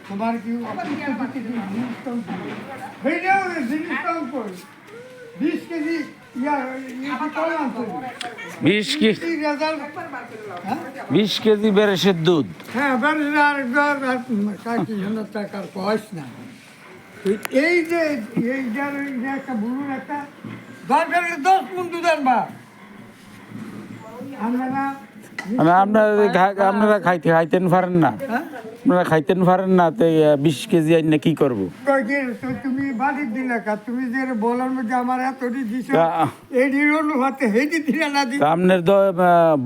তোমার কি বিশ কেজি 20 কেজি বেরেসের দুধ। হ্যাঁ, টাকার পয়স না। এই যে এইটার একটা বলুন, একটা দরকার 10 মণ দুধ আনবা আমরা আপনারা খাইতেন পারেন না, আপনারা খাইতেন পারেন না, তো 20 কেজি আইন কি করবো? তুমি বাড়ির দিলে তুমি যে বলার মধ্যে আমার এতটি দিছ এটির অনুপাতে হেঁটে দিলে না দিই। আপনার তো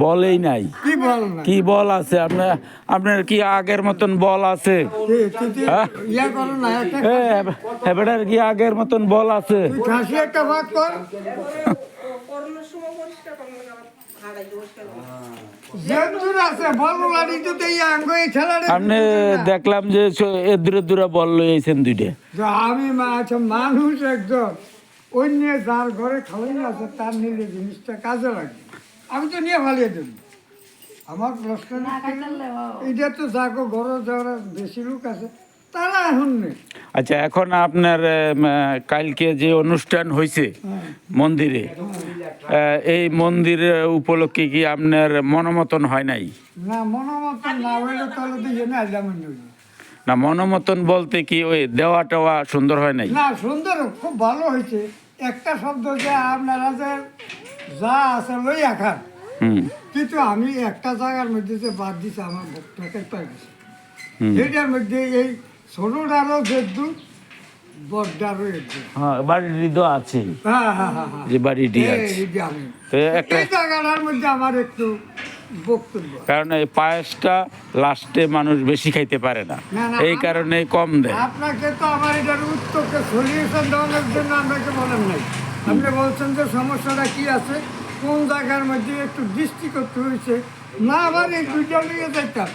বলেই নাই। কি বল না? কি বল আছে আপনার কি আগের মতন বল আছে? ইয়া করো না, এবার কি আগের মতন বল আছে? খাসি একটা ভাগ কর। আপনি দেখলাম যে দূরে দূরে বল লইছেন দুইটা। আমি মানুষ একজন অন্য যার ঘরে খাওয়াই আছে তার নিলে জিনিসটা কাজে লাগে, আমি তো নিয়ে ভালিয়ে দেব। আমার প্রশ্ন এটা তো যাকে ঘরে যারা বেশি লোক আছে তারা এখন নেই। আচ্ছা, এখন আপনার কালকে যে অনুষ্ঠান হয়েছে মন্দিরে, এই মন্দিরে উপলক্ষে কি আপনার মনোমতন হয় নাই? না, মনোমতন না হইলে তাহলে তো জেনে আসলাম না, মনোমতন বলতে কি ওই দেওয়া টেওয়া সুন্দর হয় নাই? না, সুন্দর খুব ভালো হয়েছে। একটা শব্দ যে আপনারা যে যা আছে লইয়া খান, কিন্তু আমি একটা জায়গার মধ্যে যে বাদ দিছে আমার ভোক্তাকে পাই গেছে। এটার মধ্যে এই ছোটটারও যেদু বড়টারও একদু। হ্যাঁ, বাড়িটি তো আছে। যে বাড়িটি আছে এই জায়গাটার মধ্যে আমার একটু বক্তব্য, কারণ এই পায়েসটা লাস্টে মানুষ বেশি খাইতে পারে না, এই কারণে কম দেয়। আপনাকে তো আমার এটার উত্তরকে সলিউশন দেওয়ার জন্য আপনাকে বলেন নাই। আপনি বলছেন যে সমস্যাটা কি আছে, কোন জায়গার মধ্যে একটু দৃষ্টি করতে হয়েছে। না, আবার এই দুইটা লিয়ে যাইতাম,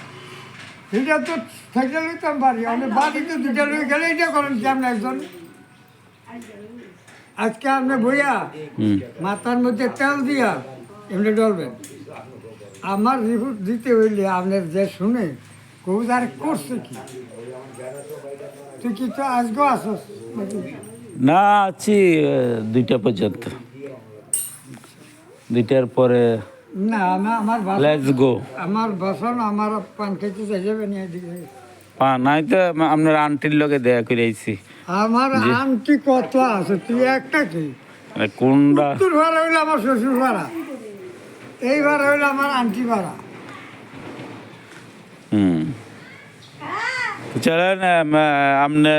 এটা তো থেকে লইতাম বাড়ি, আমাদের বাড়িতে দুইটা লিয়ে গেলে এটা করেন কি আপনি একজন। আজকে আপনি বইয়া মাথার মধ্যে তেল দিয়া এমনি ডলবেন। আমার রিপোর্ট দিতে হইলে আপনার যে শুনে কৌদার করছে কি, তুই কি তো আজকেও আসস না? আছি 2টা পর্যন্ত, 2টার পরে না। আমার লেটস গো। আমার বাসন আমার পান খাইতে চাই যাবে নিয়ে দিকে নাই তো আপনার আন্টির লগে দেখা করে আইছি। আমার আন্টি কত আছে, তুই একটা কি কোনটা? তোর ভাড়া হইলো আমার শ্বশুর ভাড়া, এই ভাড়া হইলো আমার আন্টি ভাড়া। চলেন, আপনি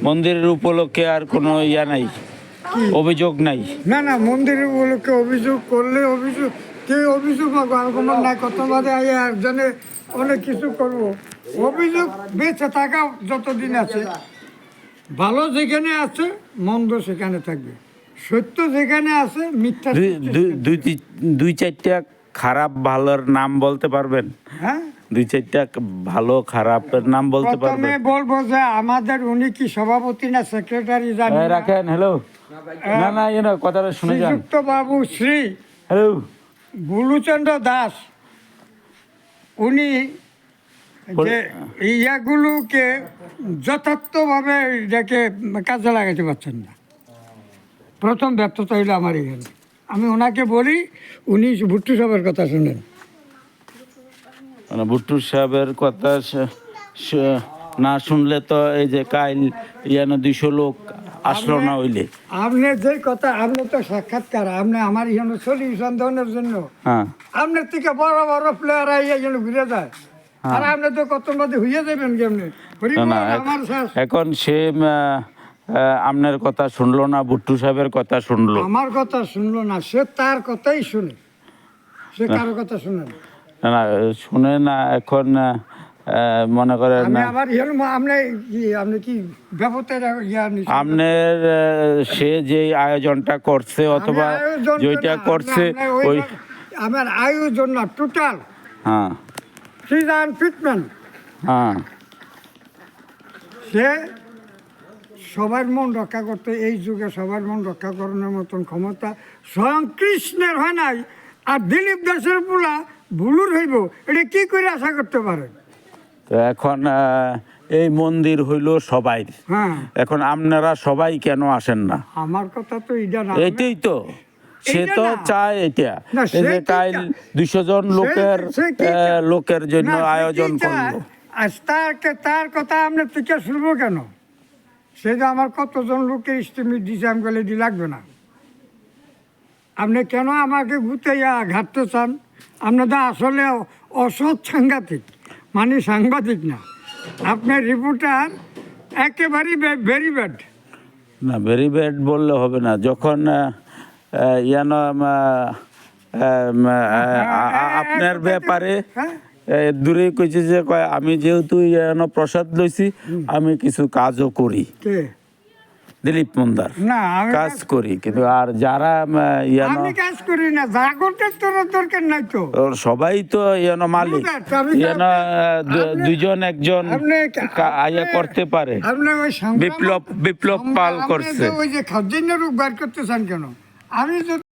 মন্দিরের উপলক্ষে আর কোনো ইয়া নাই, অভিযোগ নাই? না না, মন্দিরের উপলক্ষে অভিযোগ করলে অভিযোগ কেউ অভিযোগ আমার নাই, কত বাদে একজনে অনেক কিছু করবো। অভিযোগ বেঁচে থাকা যতদিন আছে, ভালো যেখানে আছে মন্দ সেখানে থাকবে, সত্য যেখানে আছে মিথ্যা। 2-4টা খারাপ ভালোর নাম বলতে পারবেন? হ্যাঁ, 2-4টা ভালো খারাপের নাম বলতে পারবেন? প্রথমে বলবো যে আমাদের উনি কি সভাপতি না সেক্রেটারি জানি না। রাখেন। হ্যালো, না কথাটা শুনে যান। শ্রীযুক্ত বাবু শ্রী হ্যালো বুলুচন্দ্র দাস, উনি যে ইয়াগুলোকে যথার্থভাবে এটাকে কাজে লাগাতে পারছেন না। প্রথম ব্যর্থতা হইল আমার এখানে। আমি ওনাকে বলি, উনি ভুট্টু সাহেবের কথা শুনেন। মানে ভুট্টু সাহেবের কথা না শুনলে তো এই যে কাইল 200 লোক আসলো না হইলে। আপনি যে কথা, আপনি তো সাক্ষাৎকার, আপনি আমার এখানে সলিউশন দেওয়ার জন্য আপনার থেকে বড় বড় প্লেয়ার আইয়া যেন ঘুরে যায়, আর আপনি তো কত মধ্যে হইয়া যাবেন কেমনি। এখন সে আপনার কথা শুনলো না, ভুট্টু সাহেবের কথা শুনলো, আমার কথা শুনলো না, সে তার কথাই শুনে, সে কারো কথা শুনে না, শুনে না। এখন মনে করেন আপনি কি আপনার সে যে আয়োজনটা করছে অথবা যেটা করছে ওই আমার আয়োজন না, টোটাল ট্রিটমেন্ট। সে সবার মন রক্ষা করতে, এই যুগে সবার মন রক্ষা করানোর মতন ক্ষমতা স্বয়ং কৃষ্ণের হয় নাই। আর দিলীপ দাসের পোলা ভুলুর হইব, এটা কি করে আশা করতে পারেন? তো এখন এই মন্দির হইল সবাই, হ্যাঁ, এখন আপনারা সবাই কেন আসেন না? আমার কথা তো এটা না। এটাই তো, সে এইটা তো না। চায় এটা, না, এই সে যে কি কাল চায়? 200 জন লোকের সে কি চায়? লোকের জন্য না, সে কি আয়োজন চায়? করলো। আজ তার কথা আমরা থেকে শুনবো কেন? সে যে আমার কতজন লোকের ইস্টিমেট দিছে, আমি বলে দি লাগবে না। আপনি কেন আমাকে গুতাইয়া ঘাটতে চান? আপনাদের আসলে অসৎ সাংঘাতিক, মানে সাংবাদিক না, আপনার রিপোর্টার একেবারেই ভেরি ব্যাড। না, ভেরি ব্যাড বললে হবে না, যখন ইয়ান আপনার ব্যাপারে হ্যাঁ, দূরে কইছে যে কয় আমি যেহেতু ইয়ান প্রসাদ লইছি, আমি কিছু কাজও করি, কে? দিলীপ মন্দার না, আমি কাজ করি, কিন্তু আর যারা ইয়ান আমি কাজ করি না, যা করতে তোর দরকার নাই তো। সবাই তো ইয়ান মালিক, ইয়ান দুজন একজন আয়া করতে পারে। আপনি ওই বিপ্লব পাল করছে। ওই যে খাদ্য রোগ বার করতে চান কেন? আমি যদি